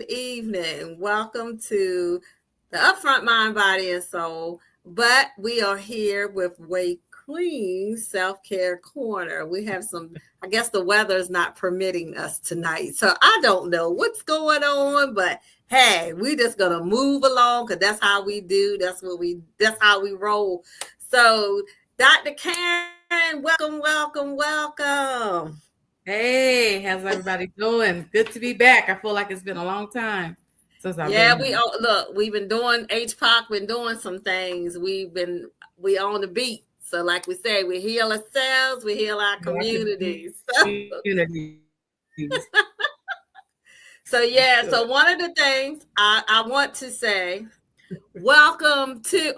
evening. Welcome to the Upfront Mind, Body, and Soul. But we are here with RAYEQUEEN Self-CARE Corner. We have I guess the weather is not permitting us tonight. So I don't know what's going on, but hey, we just gonna move along because that's how we do. That's how we roll. So Dr. Karen, welcome. Hey, how's everybody doing? Good to be back. I feel like it's been a long time since I've Yeah, been here. we've been doing HPOC, been doing some things. We on the beat. So like we say, we heal ourselves, we heal our communities. Communities. So one of the things I want to say, welcome to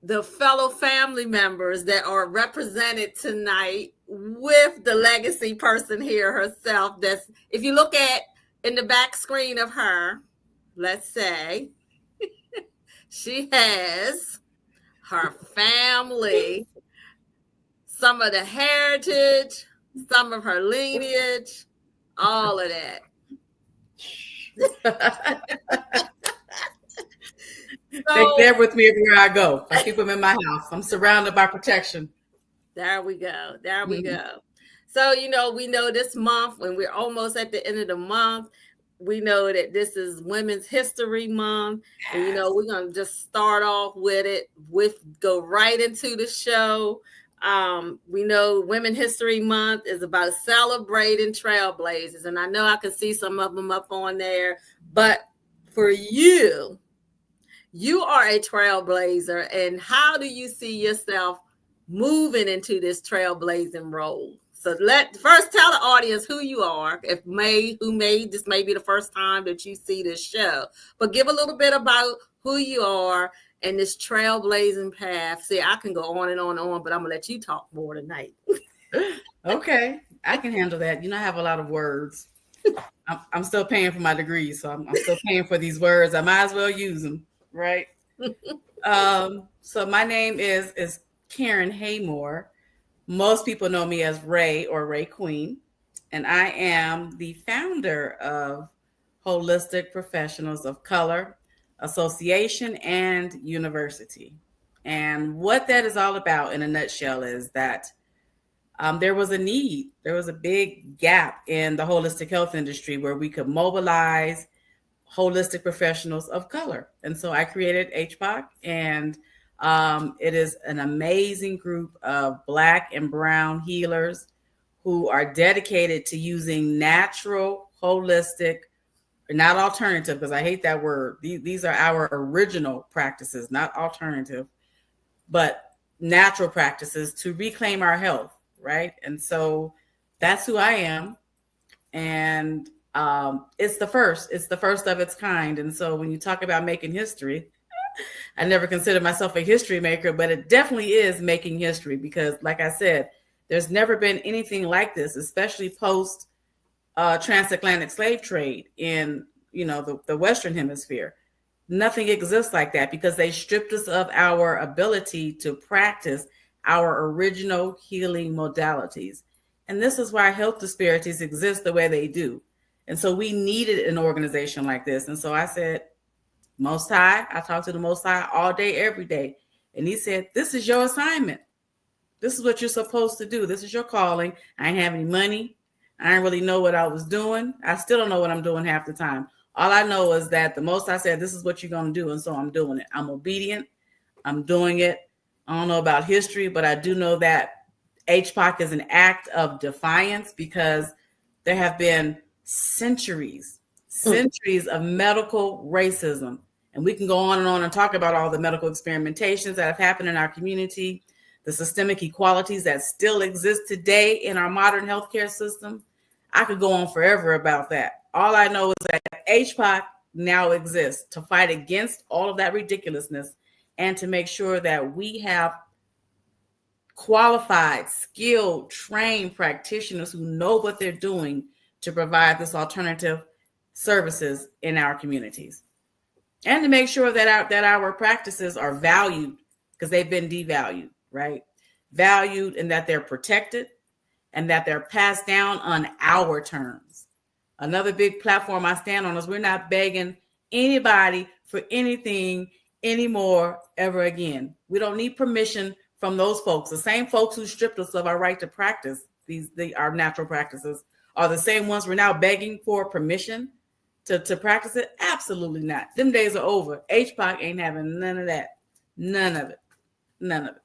the fellow family members that are represented tonight with the legacy person here herself. That's, if you look at in the back screen of her, let's say, she has her family, some of the heritage, some of her lineage, all of that. They're there with me everywhere I go. I keep them in my house. I'm surrounded by protection. There we go. So, we know this month, when we're almost at the end of the month, we know that this is Women's History Month. Yes. And, we're going to just start off with it, go right into the show. We know Women's History Month is about celebrating trailblazers. And I know I can see some of them up on there. But for you are a trailblazer. And how do you see yourself moving into this trailblazing role? So first tell the audience who you are, this may be the first time that you see this show, but give a little bit about who you are and this trailblazing path. See, I can go on and on and on, but I'm gonna let you talk more tonight. Okay, I can handle that. I have a lot of words. I'm still paying for my degree, so I'm still paying for these words. I might as well use them, right? So my name is Karen Haymore. Most people know me as Ray or RAYEQUEEN, and I am the founder of Holistic Professionals of Color Association and University. And what that is all about in a nutshell is that there was a need, there was a big gap in the holistic health industry where we could mobilize holistic professionals of color. And so I created HPOC, and it is an amazing group of Black and brown healers who are dedicated to using natural, holistic, not alternative, because I hate that word. These are our original practices, not alternative, but natural practices to reclaim our health, right? And so that's who I am. And it's the first of its kind. And so when you talk about making history, I never considered myself a history maker, but it definitely is making history because, like I said, there's never been anything like this, especially post transatlantic slave trade in, the Western Hemisphere. Nothing exists like that because they stripped us of our ability to practice our original healing modalities. And this is why health disparities exist the way they do. And so we needed an organization like this. And so I said, Most High, I talk to the Most High all day, every day. And he said, this is your assignment. This is what you're supposed to do. This is your calling. I ain't have any money. I didn't really know what I was doing. I still don't know what I'm doing half the time. All I know is that the Most High said, this is what you're going to do. And so I'm doing it. I'm obedient. I'm doing it. I don't know about history, but I do know that HPOC is an act of defiance because there have been centuries of medical racism. And we can go on and talk about all the medical experimentations that have happened in our community, the systemic inequalities that still exist today in our modern healthcare system. I could go on forever about that. All I know is that HPOC now exists to fight against all of that ridiculousness and to make sure that we have qualified, skilled, trained practitioners who know what they're doing to provide this alternative services in our communities. And to make sure that our practices are valued because they've been devalued, right? Valued and that they're protected and that they're passed down on our terms. Another big platform I stand on is we're not begging anybody for anything anymore ever again. We don't need permission from those folks. The same folks who stripped us of our right to practice our natural practices are the same ones we're now begging for permission to practice it. Absolutely not. Them days are over. HPOC ain't having none of that. None of it. None of it.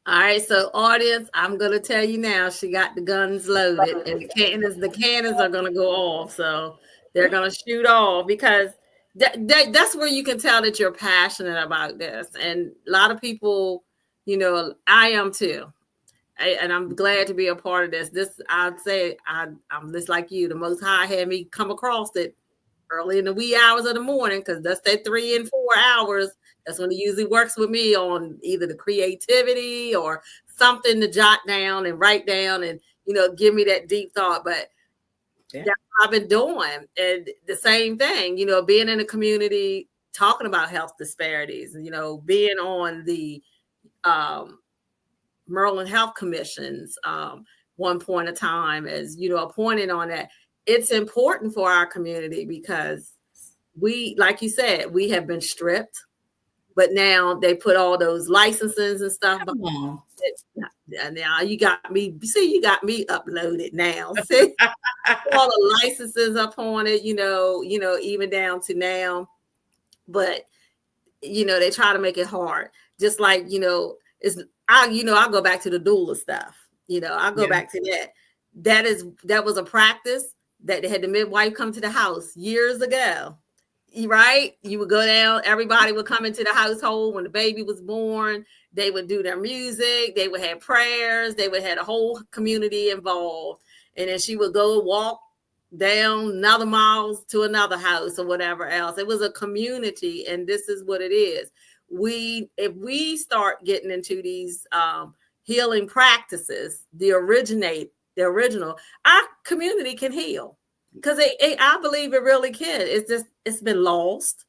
All right, so audience, I'm gonna tell you now, she got the guns loaded, and the cannons are gonna go off. So they're gonna shoot off because that's where you can tell that you're passionate about this. And a lot of people, you know, I am too. And I'm glad to be a part of this. This, I'd say, I'm just like you. The Most High had me come across it early in the wee hours of the morning, because that's that 3 and 4 hours. That's when it usually works with me on either the creativity or something to jot down and write down and, you know, give me that deep thought. But that's what I've been doing. And the same thing, you know, being in the community, talking about health disparities, you know, being on the Maryland Health Commission's one point of time, as, you know, appointed on that. It's important for our community because we, like you said, we have been stripped, but now they put all those licenses and stuff. And now you got me uploaded now. See, all the licenses up on it, you know, even down to now. But, you know, they try to make it hard. Just like, you know, I'll go back to the doula stuff. You know, I'll go back to that. That was a practice that they had the midwife come to the house years ago, right? You would go down, everybody would come into the household when the baby was born. They would do their music, they would have prayers, they would have a whole community involved. And then she would go walk down another miles to another house or whatever else. It was a community, and this is what it is. If we start getting into these healing practices, the original, our community can heal, because I believe it really can. It's been lost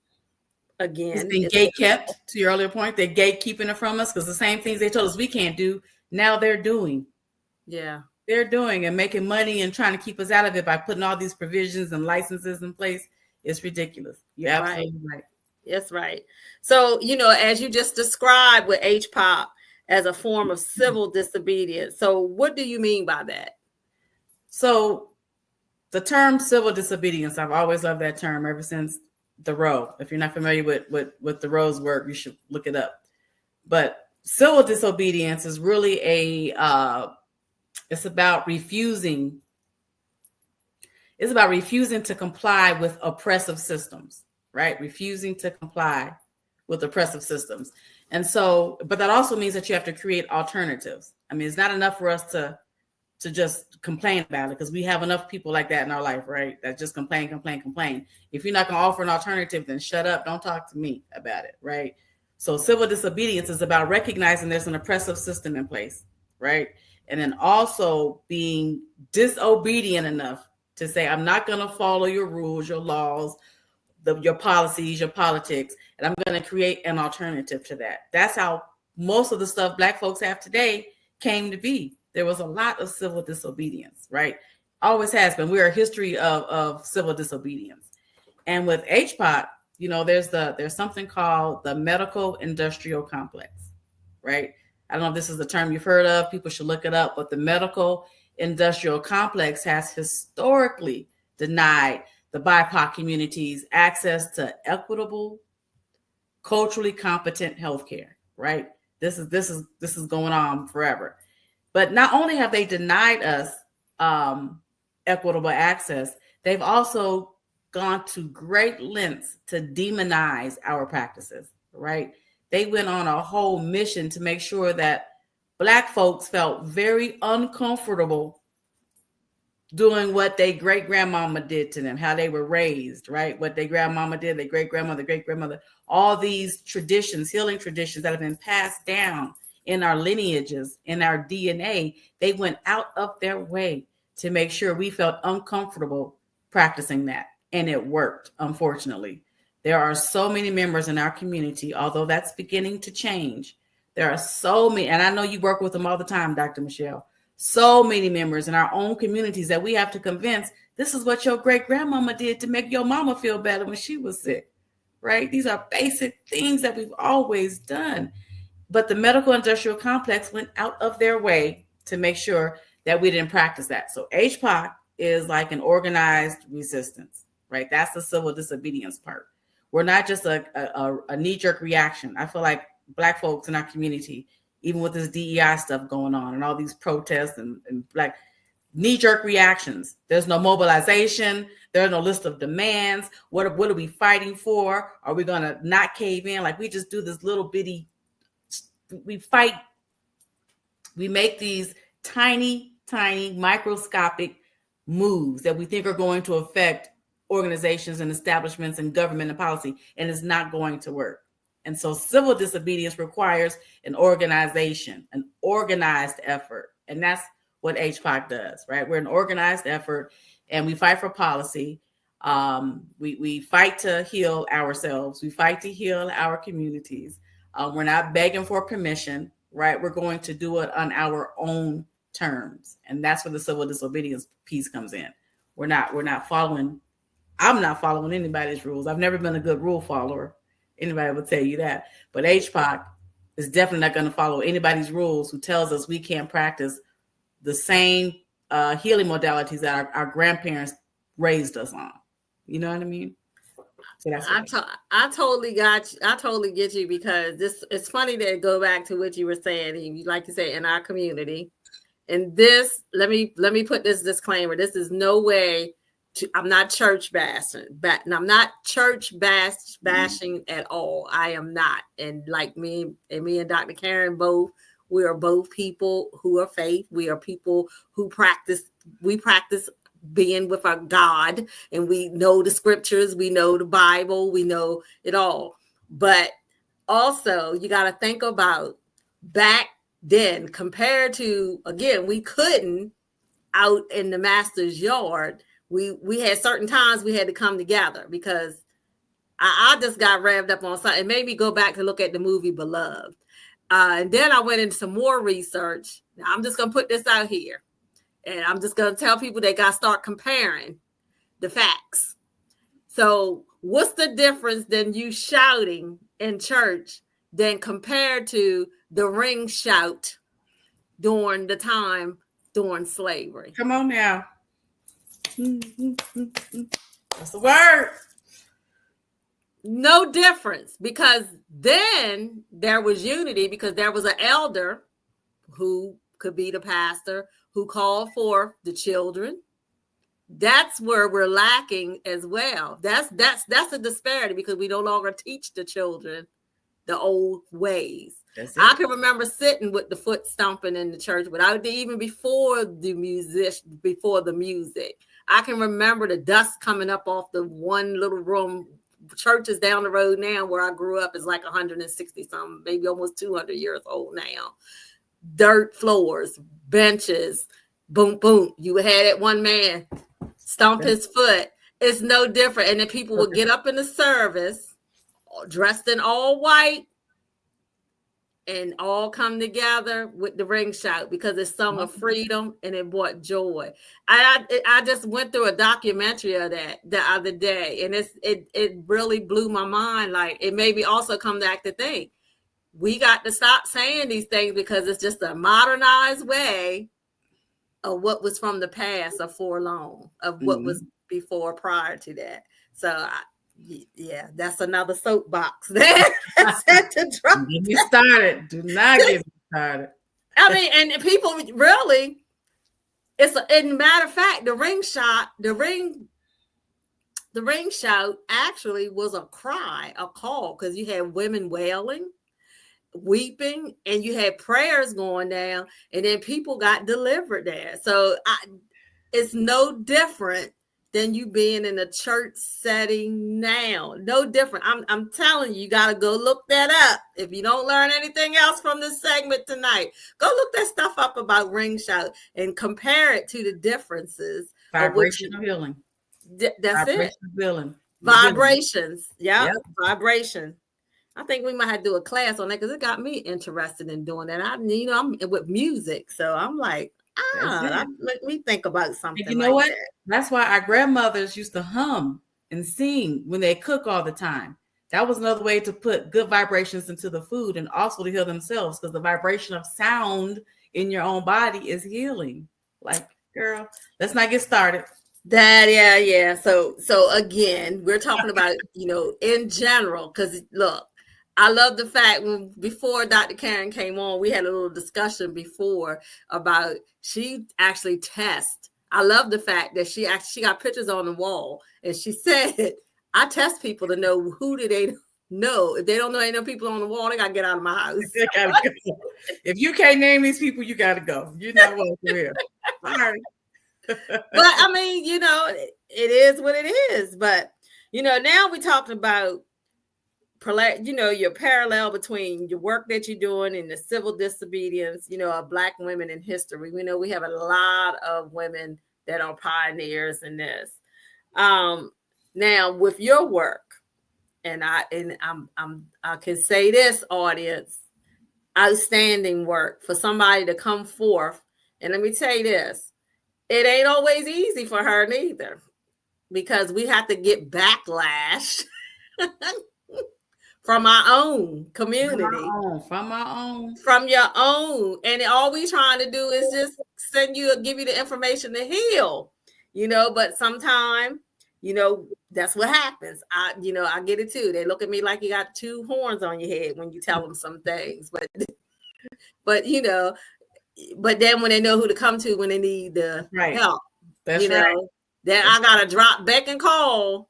again. It's been gatekept. To your earlier point, they're gatekeeping it from us, because the same things they told us we can't do, now they're doing. Yeah, they're doing and making money and trying to keep us out of it by putting all these provisions and licenses in place. It's ridiculous. You're absolutely right. That's right. So, you know, as you just described with HPOC as a form of civil disobedience. So what do you mean by that? So the term civil disobedience, I've always loved that term ever since the Roe. If you're not familiar with the Roe's work, you should look it up. But civil disobedience is really it's about refusing. It's about refusing to comply with oppressive systems, right? Refusing to comply with oppressive systems. And so, but that also means that you have to create alternatives. I mean, it's not enough for us to just complain about it, because we have enough people like that in our life, right? That just complain. If you're not going to offer an alternative, then shut up. Don't talk to me about it, right? So civil disobedience is about recognizing there's an oppressive system in place, right? And then also being disobedient enough to say, I'm not going to follow your rules, your laws, your policies, your politics, and I'm going to create an alternative to that. That's how most of the stuff Black folks have today came to be. There was a lot of civil disobedience, right? Always has been. We're a history of civil disobedience. And with HPOC, you know, there's something called the medical industrial complex, right? I don't know if this is the term you've heard of. People should look it up. But the medical industrial complex has historically denied the BIPOC communities access to equitable, culturally competent healthcare, right? This is going on forever. But not only have they denied us equitable access, they've also gone to great lengths to demonize our practices, right? They went on a whole mission to make sure that Black folks felt very uncomfortable doing what their great-grandmama did to them, how they were raised, right? What their grandmama did, their great-grandmother, all these traditions, healing traditions that have been passed down in our lineages, in our DNA, they went out of their way to make sure we felt uncomfortable practicing that. And it worked, unfortunately. There are so many members in our community, although that's beginning to change. There are so many, and I know you work with them all the time, Dr. Michelle, so many members in our own communities that we have to convince this is what your great grandmama did to make your mama feel better when she was sick, right? These are basic things that we've always done. But the medical industrial complex went out of their way to make sure that we didn't practice that. So HPOC is like an organized resistance, right? That's the civil disobedience part. We're not just a knee-jerk reaction. I feel like Black folks in our community, even with this DEI stuff going on and all these protests and Black knee-jerk reactions. There's no mobilization. There's no list of demands. What are we fighting for? Are we going to not cave in? Like we just do this little bitty, we fight. We make these tiny, microscopic moves that we think are going to affect organizations and establishments and government and policy, and it's not going to work. And so civil disobedience requires an organization, an organized effort. And that's what HPOC does, right? We're an organized effort and we fight for policy. We fight to heal ourselves. We fight to heal our communities. We're not begging for permission, right? We're going to do it on our own terms. And that's where the civil disobedience piece comes in. I'm not following anybody's rules. I've never been a good rule follower. Anybody will tell you that. But HPOC is definitely not going to follow anybody's rules who tells us we can't practice the same healing modalities that our grandparents raised us on. You know what I mean? So that's I totally got you. I totally get you, because it's funny to go back to what you were saying. You like to say in our community. And this, let me put this disclaimer. This is no way I'm not church bashing, and I'm not church bashing at all. I am not. And like me and Dr. Karen both, we are both people who are faith. We are people who practice being with our God, and we know the scriptures, we know the Bible, we know it all. But also you got to think about back then compared to, again, we couldn't out in the master's yard. We had certain times we had to come together, because I just got revved up on something. Maybe go back to look at the movie Beloved. And then I went into some more research. Now, I'm just going to put this out here. And I'm just going to tell people they got to start comparing the facts. So what's the difference than you shouting in church than compared to the ring shout during slavery? Come on now. That's the word. No difference, because then there was unity, because there was an elder who could be the pastor who called for the children. That's where we're lacking as well. That's a disparity, because we no longer teach the children the old ways. I can remember sitting with the foot stomping in the church, but even before the music. I can remember the dust coming up off the one little room. Churches down the road now where I grew up is like 160 something, maybe almost 200 years old now. Dirt floors, benches, boom, boom. You had it one man stomp his foot. It's no different. And then people would get up in the service dressed in all white and all come together with the ring shout, because it's song of freedom and it brought joy. I just went through a documentary of that the other day, and it really blew my mind. Like, it made me also come back to think we got to stop saying these things, because it's just a modernized way of what was from the past or forlorn of what was before, prior to that. So yeah, that's another soapbox there. To drop. Get me started. Do not get me started. I mean, and people really, in matter of fact, the ring shout actually was a cry, a call, because you had women wailing, weeping, and you had prayers going down, and then people got delivered there. So it's no different than you being in a church setting now. No different. I'm telling you, you got to go look that up. If you don't learn anything else from this segment tonight, go look that stuff up about ring shout and compare it to the differences. Vibrational healing. That's it. Healing. Vibrations. Yep. Vibration. I think we might have to do a class on that, because it got me interested in doing that. I'm with music. So I'm like, That make me think about And something you know like what? that. That's why our grandmothers used to hum and sing when they cook all the time. That was another way to put good vibrations into the food and also to heal themselves, because the vibration of sound in your own body is healing. Like, girl, let's not get started. Yeah. So again, we're talking about, in general, because look, I love the fact when before Dr. Karen came on, we had a little discussion before about she actually tests. I love the fact that she got pictures on the wall and she said, I test people to know who do they know. If they don't know any of people on the wall, they gotta get out of my house. If you can't name these people, you gotta go. You're not welcome here. Sorry. But I mean, it is what it is. But now we're talking about your parallel between your work that you're doing and the civil disobedience, of Black women in history. We know we have a lot of women that are pioneers in this. Now with your work, and I can say this, audience, outstanding work for somebody to come forth. And let me tell you this, it ain't always easy for her neither, because we have to get backlash from our own community, from your own. And all we trying to do is just give you the information to heal, but sometimes, that's what happens. I get it too. They look at me like you got two horns on your head when you tell them some things, but but then when they know who to come to when they need the help, that's right. Then I gotta drop back and call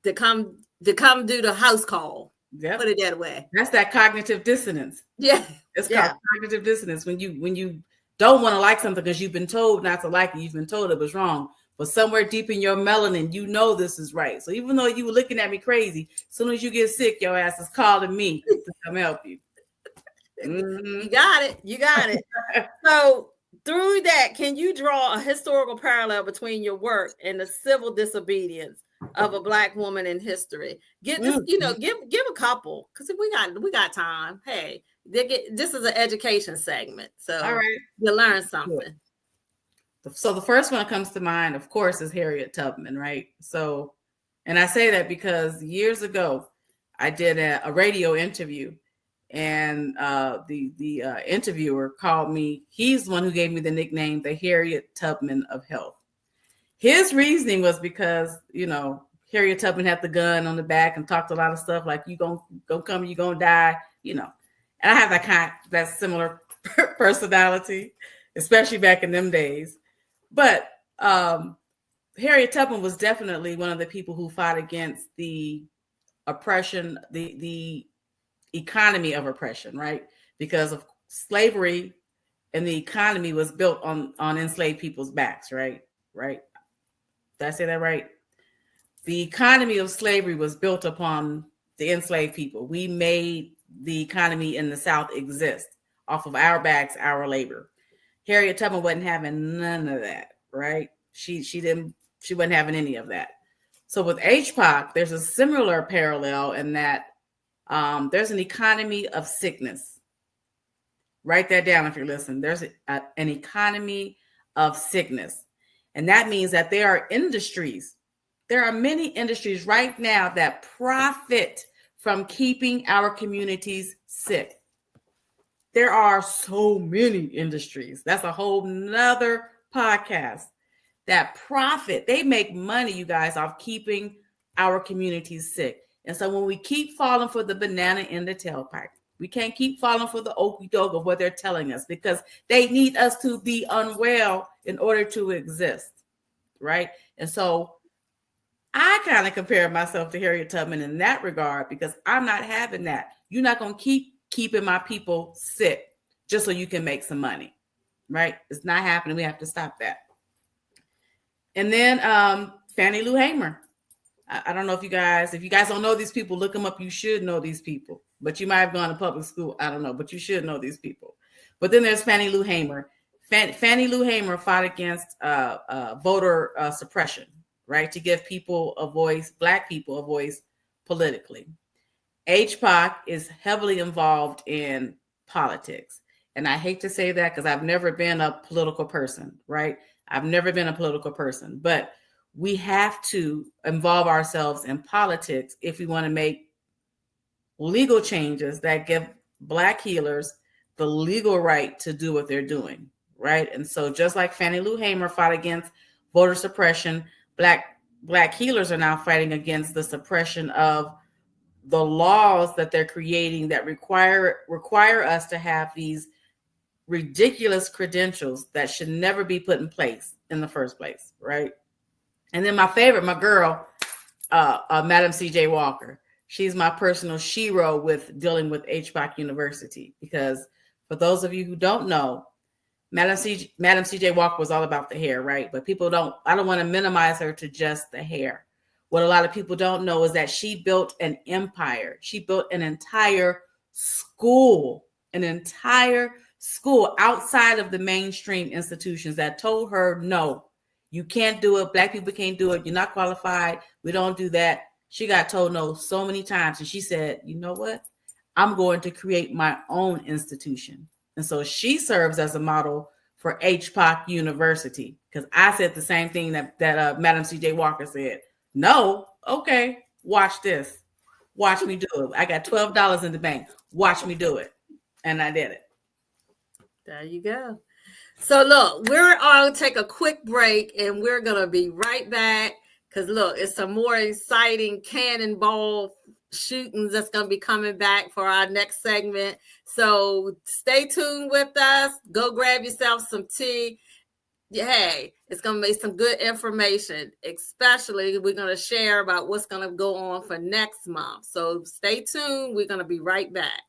to come do the house call. Yep. Put it that way. That's that cognitive dissonance. Yeah. It's called cognitive dissonance when you don't want to like something because you've been told not to like it, you've been told it was wrong. But somewhere deep in your melanin, this is right. So even though you were looking at me crazy, as soon as you get sick, your ass is calling me to come help you. Mm-hmm. You got it. So through that, can you draw a historical parallel between your work and the civil disobedience of a Black woman in history? Give a couple, because we got time. Hey, this is an education segment, so all right, you learn something. So the first one that comes to mind, of course, is Harriet Tubman, right? So, and I say that because years ago, I did a radio interview, and the interviewer called me. He's the one who gave me the nickname, the Harriet Tubman of health. His reasoning was because, Harriet Tubman had the gun on the back and talked a lot of stuff like, you gonna come, you gonna die, And I have that similar personality, especially back in them days. But Harriet Tubman was definitely one of the people who fought against the oppression, the economy of oppression, right? Because of slavery, and the economy was built on enslaved people's backs, right? Right? Did I say that right? The economy of slavery was built upon the enslaved people. We made the economy in the South exist off of our backs, our labor. Harriet Tubman wasn't having none of that, right? She wasn't having any of that. So with HPOC, there's a similar parallel in that there's an economy of sickness. Write that down if you're listening. There's an economy of sickness. And that means that there are industries. There are many industries right now that profit from keeping our communities sick. There are so many industries. That's a whole nother podcast that profit. They make money, you guys, off keeping our communities sick. And so when we keep falling for the banana in the tailpipe, we can't keep falling for the okie doke of what they're telling us, because they need us to be unwell in order to exist, right? And so I kind of compare myself to Harriet Tubman in that regard, because I'm not having that. You're not going to keep keeping my people sick just so you can make some money, right? It's not happening. We have to stop that. And then Fannie Lou Hamer. I don't know if you guys don't know these people, look them up. You should know these people, but you might have gone to public school. I don't know, but you should know these people. But then there's Fannie Lou Hamer. Fannie Lou Hamer fought against voter suppression, right? To give people a voice, Black people a voice politically. HPOC is heavily involved in politics. And I hate to say that because I've never been a political person, right? I've never been a political person, but we have to involve ourselves in politics if we want to make legal changes that give Black healers the legal right to do what they're doing, right? And so just like Fannie Lou Hamer fought against voter suppression, Black healers are now fighting against the suppression of the laws that they're creating that require us to have these ridiculous credentials that should never be put in place in the first place, right? And then my favorite, my girl, Madam C.J. Walker. She's my personal shero with dealing with HBOC University, because for those of you who don't know, Madam C.J. Walker was all about the hair, right? But I don't want to minimize her to just the hair. What a lot of people don't know is that she built an empire. She built an entire school outside of the mainstream institutions that told her, no, you can't do it. Black people can't do it. You're not qualified. We don't do that. She got told no so many times. And she said, you know what? I'm going to create my own institution. And so she serves as a model for HPOC University, because I said the same thing that Madam C.J. Walker said. No, okay, watch this. Watch me do it. I got $12 in the bank. Watch me do it. And I did it. There you go. So look, we're all take a quick break and we're going to be right back, because look, it's some more exciting cannonball shootings that's going to be coming back for our next segment. So stay tuned with us. Go grab yourself some tea. Hey, it's going to make some good information, especially we're going to share about what's going to go on for next month. So stay tuned. We're going to be right back.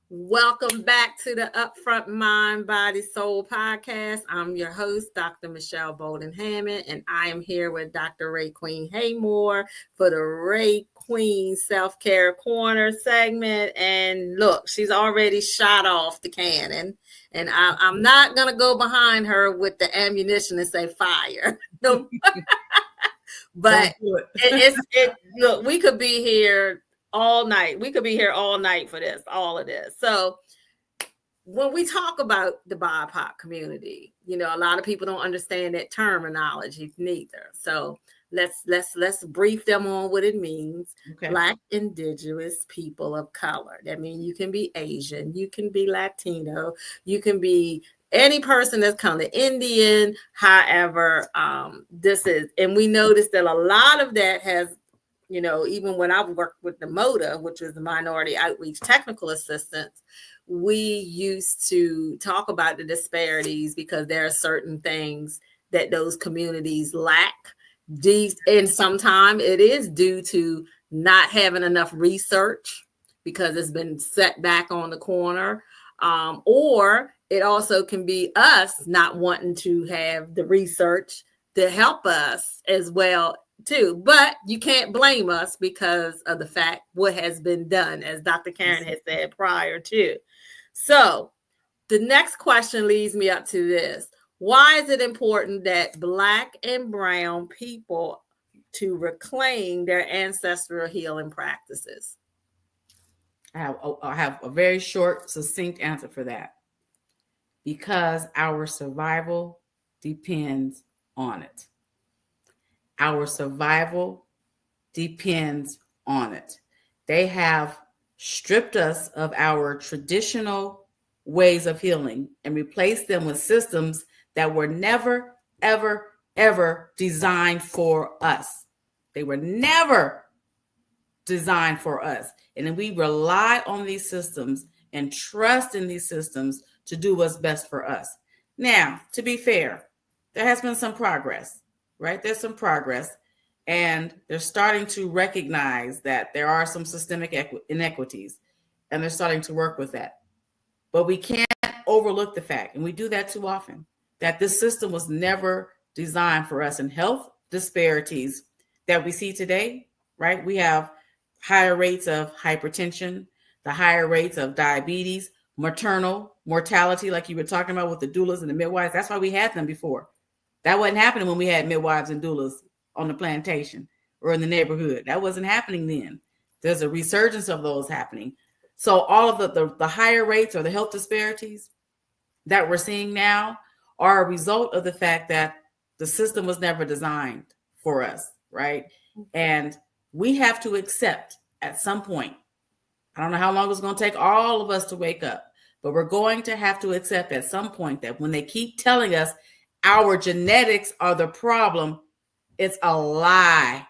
Welcome back to the Upfront Mind, Body, Soul podcast. I'm your host, Dr. Michelle Bolden-Hammond, and I am here with Dr. RayeQueen Haymore for the RAYEQUEEN Self-CARE Corner segment. And look, she's already shot off the cannon, and I'm not going to go behind her with the ammunition and say fire. No. But look, we could be here all night. We could be here all night for all of this. So when we talk about the BIPOC community, a lot of people don't understand that terminology neither. So let's brief them on what it means. Okay. Black, Indigenous, people of color. That means you can be Asian, you can be Latino, you can be any person that's kind of Indian. However, and we noticed that a lot of that has, even when I've worked with the MOTA, which is the Minority Outreach Technical Assistance, we used to talk about the disparities because there are certain things that those communities lack. And sometimes it is due to not having enough research because it's been set back on the corner. Or it also can be us not wanting to have the research to help us as well too, but you can't blame us because of the fact what has been done, as Dr. Karen had said prior to. So the next question leads me up to this. Why is it important that Black and Brown people to reclaim their ancestral healing practices? I have a very short, succinct answer for that. Because our survival depends on it. Our survival depends on it. They have stripped us of our traditional ways of healing and replaced them with systems that were never, ever, ever designed for us. They were never designed for us. And then we rely on these systems and trust in these systems to do what's best for us. Now, to be fair, there has been some progress. Right? There's some progress, and they're starting to recognize that there are some systemic inequities, and they're starting to work with that. But we can't overlook the fact, and we do that too often, that this system was never designed for us. And health disparities that we see today, right? We have higher rates of hypertension, the higher rates of diabetes, maternal mortality, like you were talking about with the doulas and the midwives. That's why we had them before. That wasn't happening when we had midwives and doulas on the plantation or in the neighborhood. That wasn't happening then. There's a resurgence of those happening. So all of the higher rates or the health disparities that we're seeing now are a result of the fact that the system was never designed for us, right? And we have to accept at some point, I don't know how long it's going to take all of us to wake up, but we're going to have to accept at some point that when they keep telling us our genetics are the problem, it's a lie.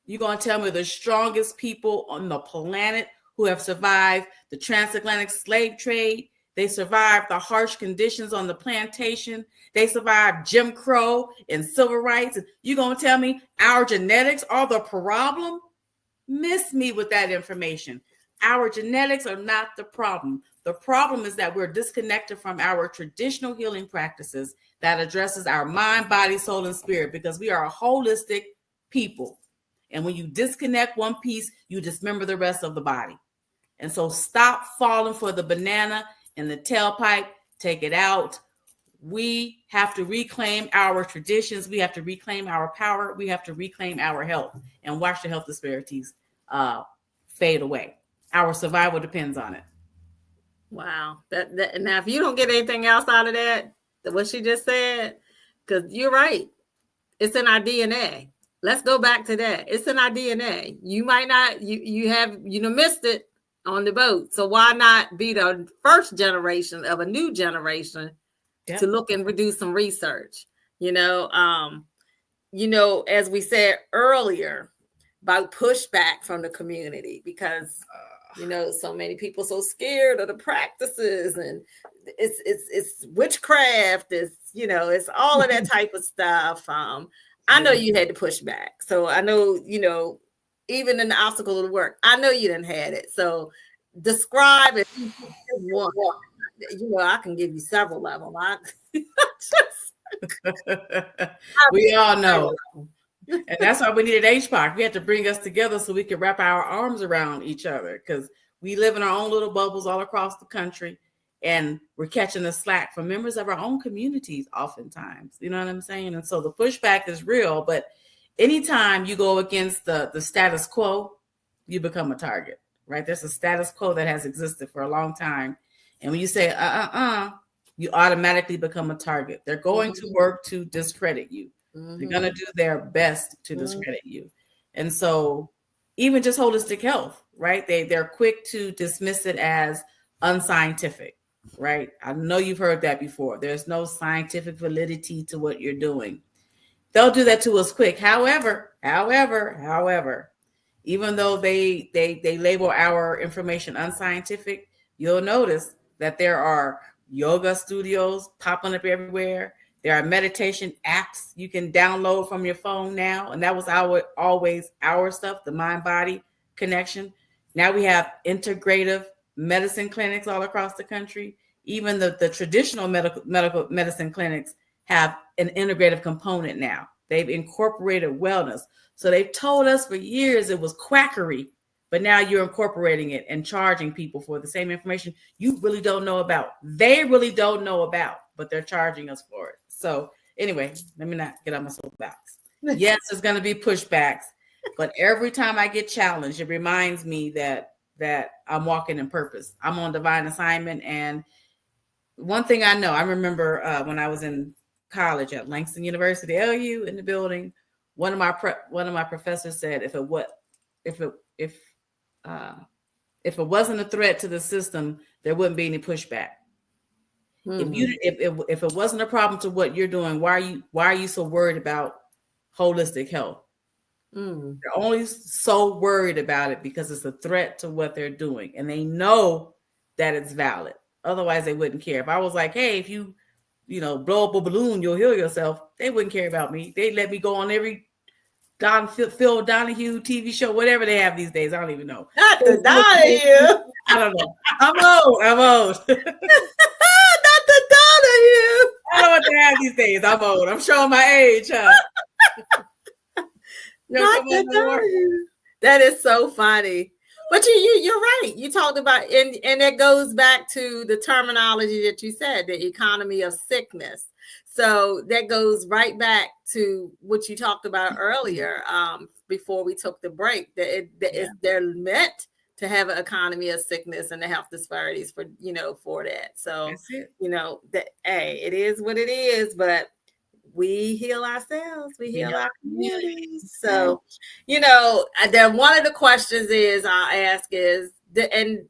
You're going to tell me the strongest people on the planet who have survived the transatlantic slave trade, they survived the harsh conditions on the plantation, they survived Jim Crow and civil rights, and you're going to tell me our genetics are the problem? Miss me with that information. Our genetics are not the problem. The problem is that we're disconnected from our traditional healing practices that addresses our mind, body, soul, and spirit, because we are a holistic people. And when you disconnect one piece, you dismember the rest of the body. And so stop falling for the banana and the tailpipe. Take it out. We have to reclaim our traditions. We have to reclaim our power. We have to reclaim our health and watch the health disparities fade away. Our survival depends on it. Wow. That now, if you don't get anything else out of that, what she just said, because you're right, it's in our DNA. Let's go back to that. It's in our DNA. You might not, you have missed it on the boat. So why not be the first generation of a new generation to look and do some research? As we said earlier, about pushback from the community, because so many people so scared of the practices, and it's witchcraft, it's all of that type of stuff. I know you had to push back. So I know, even in the obstacle of the work, I know you didn't have it. So describe it. I can give you several of them. We all know. And that's why we needed HPOC. We had to bring us together so we could wrap our arms around each other, because we live in our own little bubbles all across the country, and we're catching the slack from members of our own communities oftentimes. You know what I'm saying? And so the pushback is real, but anytime you go against the status quo, you become a target, right? There's a status quo that has existed for a long time. And when you say, you automatically become a target. They're going to work to discredit you. They're going to do their best to discredit you. And so even just holistic health, right? They're quick to dismiss it as unscientific, right? I know you've heard that before. There's no scientific validity to what you're doing. They'll do that to us quick. However, even though they label our information unscientific, you'll notice that there are yoga studios popping up everywhere. There are meditation apps you can download from your phone now. And that was always our stuff, the mind-body connection. Now we have integrative medicine clinics all across the country. Even the traditional medical medicine clinics have an integrative component now. They've incorporated wellness. So they've told us for years it was quackery, but now you're incorporating it and charging people for the same information you really don't know about. They really don't know about, but they're charging us for it. So anyway, let me not get on my soapbox. Yes, there's going to be pushbacks, but every time I get challenged, it reminds me that I'm walking in purpose. I'm on divine assignment. And one thing I know, I remember when I was in college at Langston University, LU, in the building, one of my professors said, if it wasn't a threat to the system, there wouldn't be any pushback. If it wasn't a problem to what you're doing, why are you so worried about holistic health? They're only so worried about it because it's a threat to what they're doing, and they know that it's valid. Otherwise, they wouldn't care. If I was like, hey, if you blow up a balloon, you'll heal yourself, they wouldn't care about me. They'd let me go on every Phil Donahue TV show, whatever they have these days. I don't even know. Not the Donahue. I don't know. I'm old. Not the Donahue. I don't know what they have these days. I'm old. I'm showing my age, huh? Not the Donahue. That is so funny. But you're right. You talked about, and that goes back to the terminology that you said, the economy of sickness. So that goes right back to what you talked about earlier, before we took the break. They're meant to have an economy of sickness and the health disparities for that. So That's it. that it is what it is, but we heal ourselves, we heal our communities. So, then one of the questions I'll ask is, and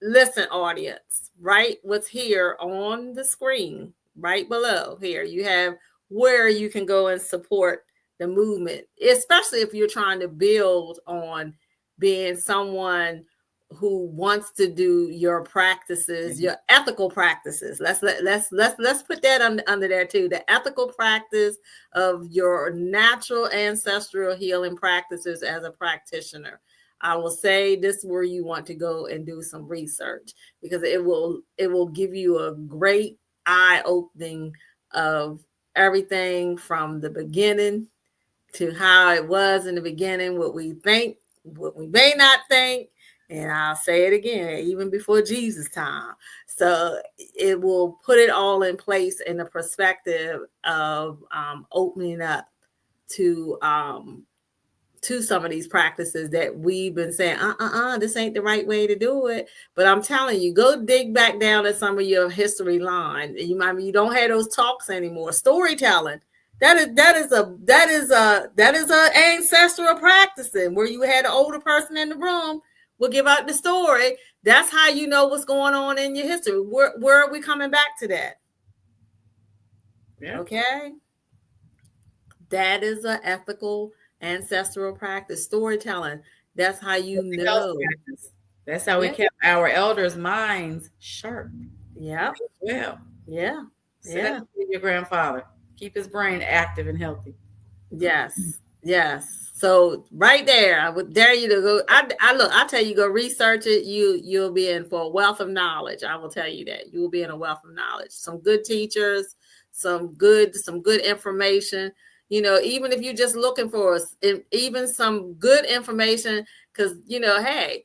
listen, audience, right? What's here on the screen, right below here, you have where you can go and support the movement, especially if you're trying to build on being someone who wants to do your practices, your ethical practices. Let's put that under there too. The ethical practice of your natural ancestral healing practices as a practitioner. I will say this is where you want to go and do some research, because it will give you a great eye opening of everything from the beginning to how it was in the beginning, what we think, what we may not think. And I'll say it again, even before Jesus' time. So it will put it all in place in the perspective of opening up to some of these practices that we've been saying, this ain't the right way to do it. But I'm telling you, go dig back down at some of your history line. You don't have those talks anymore. Storytelling. That is a ancestral practicing, where you had an older person in the room will give out the story. That's how you know what's going on in your history. Where are we coming back to that? Yeah. Okay. That is an ethical ancestral practice. Storytelling. That's how you know. That's how we kept our elders' minds sharp. Yeah. Well. Yeah. So your grandfather. Keep his brain active and healthy. Yes. Yes. So right there, I would dare you to go. I tell you, go research it. You'll be in for a wealth of knowledge. I will tell you that you will be in a wealth of knowledge. Some good teachers, some good information. Even if you're just looking for even some good information, because hey,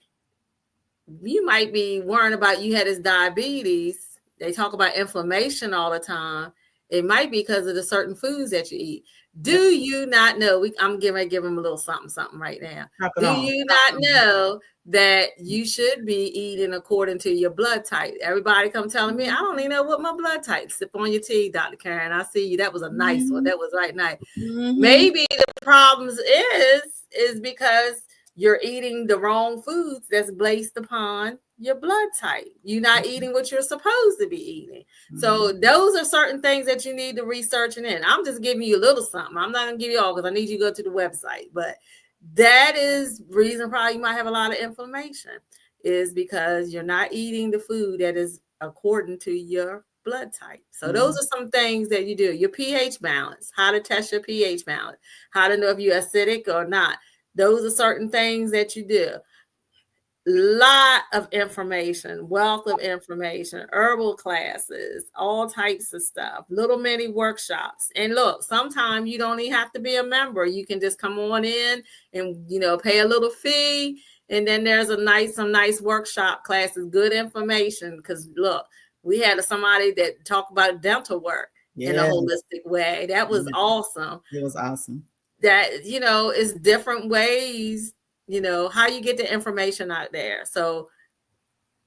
you might be worrying about you had this diabetes. They talk about inflammation all the time. It might be because of the certain foods that you eat. Do you not know? I'm going to give them a little something right now. Do you not know that you should be eating according to your blood type? Everybody come telling me, I don't even know what my blood type. Sip on your tea, Dr. Karen. I see you. That was a nice one. That was right nice. Maybe the problems is because you're eating the wrong foods that's based upon your blood type. You're not eating what you're supposed to be eating. So those are certain things that you need to research in. I'm just giving you a little something. I'm not going to give you all, because I need you to go to the website. But that is reason probably you might have a lot of inflammation, is because you're not eating the food that is according to your blood type. So those are some things that you do. Your pH balance, how to test your pH balance, how to know if you're acidic or not. Those are certain things that you do. Lot of information, wealth of information, herbal classes, all types of stuff, little mini workshops. And look, sometimes you don't even have to be a member. You can just come on in and, pay a little fee. And then there's some nice workshop classes, good information. Because look, we had somebody that talked about dental work in a holistic way. That was awesome. It was awesome. That, is different ways, how you get the information out there. So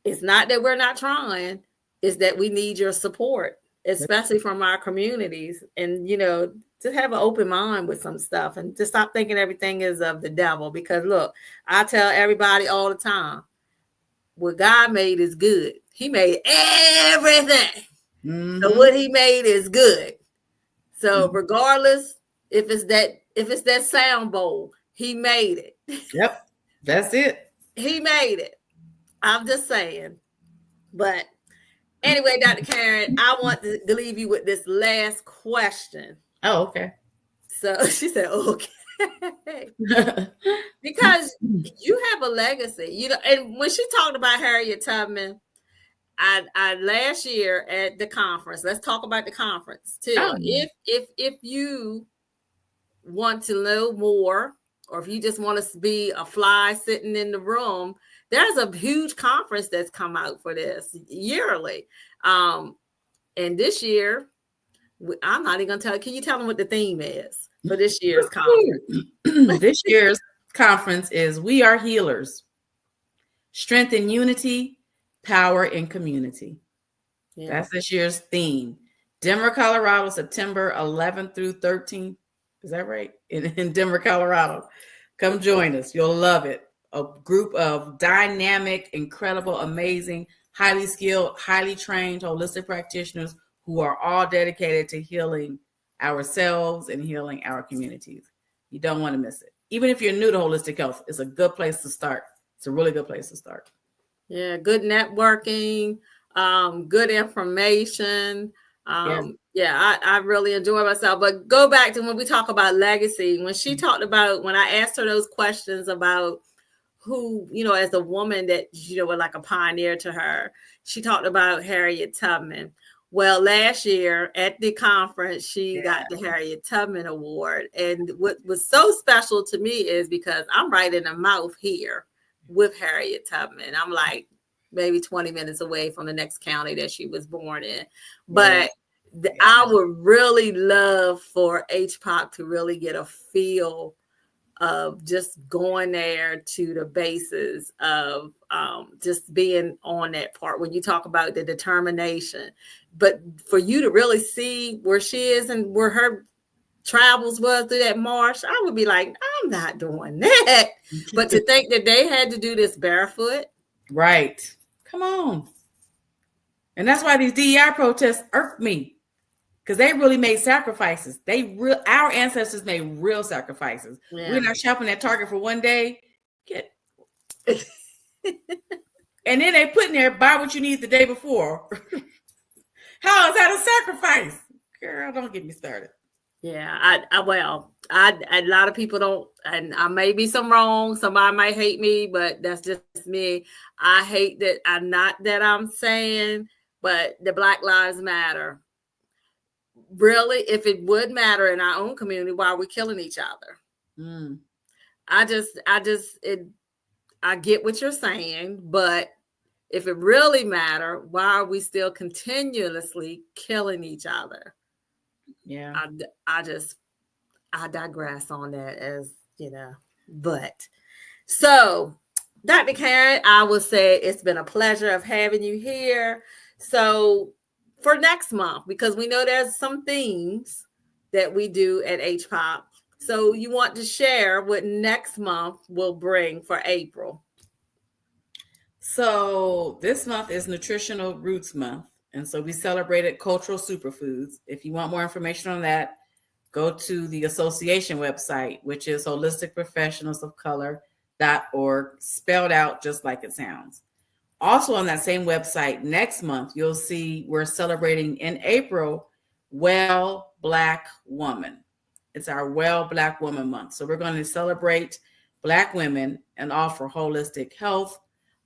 it's not that we're not trying, it's that we need your support, especially from our communities. And, to have an open mind with some stuff, and to stop thinking everything is of the devil. Because look, I tell everybody all the time, what God made is good. He made everything. So what he made is good. So regardless, if it's that sound bowl, he made it. Yep. That's it. He made it. I'm just saying. But anyway, Dr. Karen, I want to leave you with this last question. Oh, okay. So she said, okay. Because you have a legacy, and when she talked about Harriet Tubman, I last year at the conference, let's talk about the conference too. If you want to know more or if you just want to be a fly sitting in the room, there's a huge conference that's come out for this yearly. And this year, I'm not even going to tell you. Can you tell them what the theme is for this year's conference? This year's conference is We Are Healers. Strength in Unity, Power in Community. Yeah. That's this year's theme. Denver, Colorado, September 11th through 13th. Is that right? In Denver, Colorado. Come join us. You'll love it. A group of dynamic, incredible, amazing, highly skilled, highly trained holistic practitioners who are all dedicated to healing ourselves and healing our communities. You don't want to miss it. Even if you're new to holistic health, it's a good place to start. It's a really good place to start. Yeah, good networking, good information. I really enjoy myself. But go back to when we talk about legacy, when she talked about, when I asked her those questions about who, as a woman that, was like a pioneer to her, she talked about Harriet Tubman. Well, last year at the conference, she got the Harriet Tubman Award. And what was so special to me is because I'm right in the mouth here with Harriet Tubman. I'm like maybe 20 minutes away from the next county that she was born in. But I would really love for HPOC to really get a feel of just going there to the basis of just being on that part when you talk about the determination. But for you to really see where she is and where her travels was through that marsh, I would be like, I'm not doing that. But to think that they had to do this barefoot. Right. Come on. And that's why these DEI protests irk me. Because they really made sacrifices. Our ancestors made real sacrifices. Yeah. We're not shopping at Target for one day. And then they put in there, buy what you need the day before. How is that a sacrifice? Girl, don't get me started. Yeah, a lot of people don't, and I may be some wrong. Somebody might hate me, but that's just me. I hate that. I'm saying, but the Black Lives Matter. Really, if it would matter in our own community, why are we killing each other? I get what you're saying, but if it really matter, why are we still continuously killing each other? Yeah. I digress on that, but so Dr. Karen, I will say it's been a pleasure of having you here. So for next month, because we know there's some themes that we do at HPOP. So you want to share what next month will bring for April? So this month is Nutritional Roots Month. And so we celebrated cultural superfoods. If you want more information on that, go to the association website, which is holisticprofessionalsofcolor.org, spelled out just like it sounds. Also on that same website, next month, you'll see we're celebrating in April, Well Black Woman. It's our Well Black Woman Month. So we're going to celebrate Black women and offer holistic health,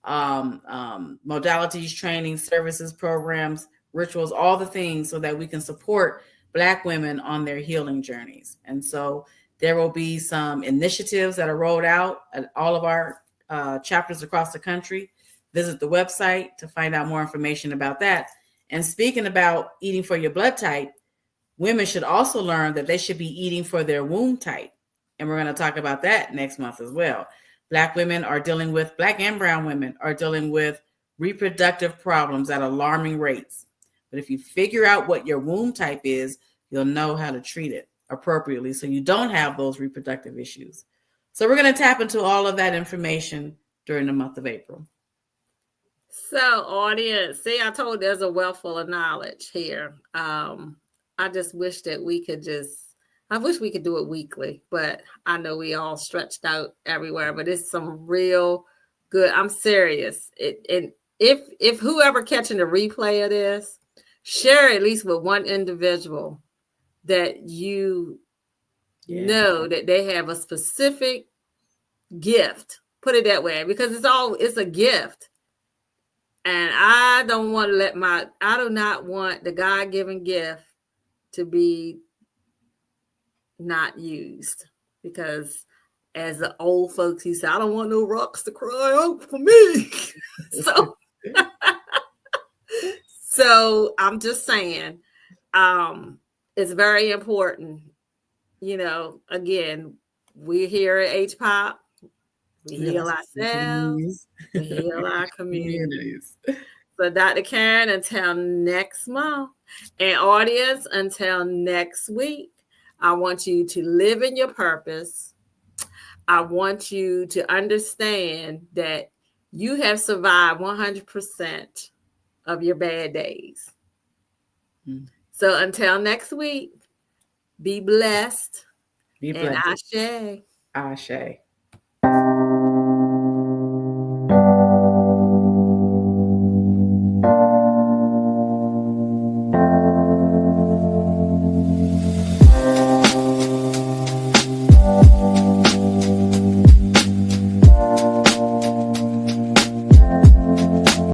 modalities, training, services, programs, rituals, all the things so that we can support Black women on their healing journeys. And so there will be some initiatives that are rolled out at all of our chapters across the country. Visit the website to find out more information about that. And speaking about eating for your blood type, women should also learn that they should be eating for their womb type. And we're going to talk about that next month as well. Black women are dealing with, Black and brown women are dealing with reproductive problems at alarming rates. But if you figure out what your womb type is, you'll know how to treat it appropriately so you don't have those reproductive issues. So we're going to tap into all of that information during the month of April. So, audience, see, I told there's a wealth full of knowledge here. I just wish that I wish we could do it weekly, but I know we all stretched out everywhere, but it's some real good. I'm serious. And if whoever catching the replay of this, share at least with one individual that you know that they have a specific gift. Put it that way, because it's a gift. And I do not want the God-given gift to be not used, because as the old folks, he said, I don't want no rocks to cry out for me. so so I'm just saying, it's very important. Again, we're here at HPOP. We heal ourselves. We heal our communities. So, Dr. Karen, until next month, and audience, until next week, I want you to live in your purpose. I want you to understand that you have survived 100% of your bad days. So, until next week, be blessed. Be blessed. blessed. And Ashe. Ashe.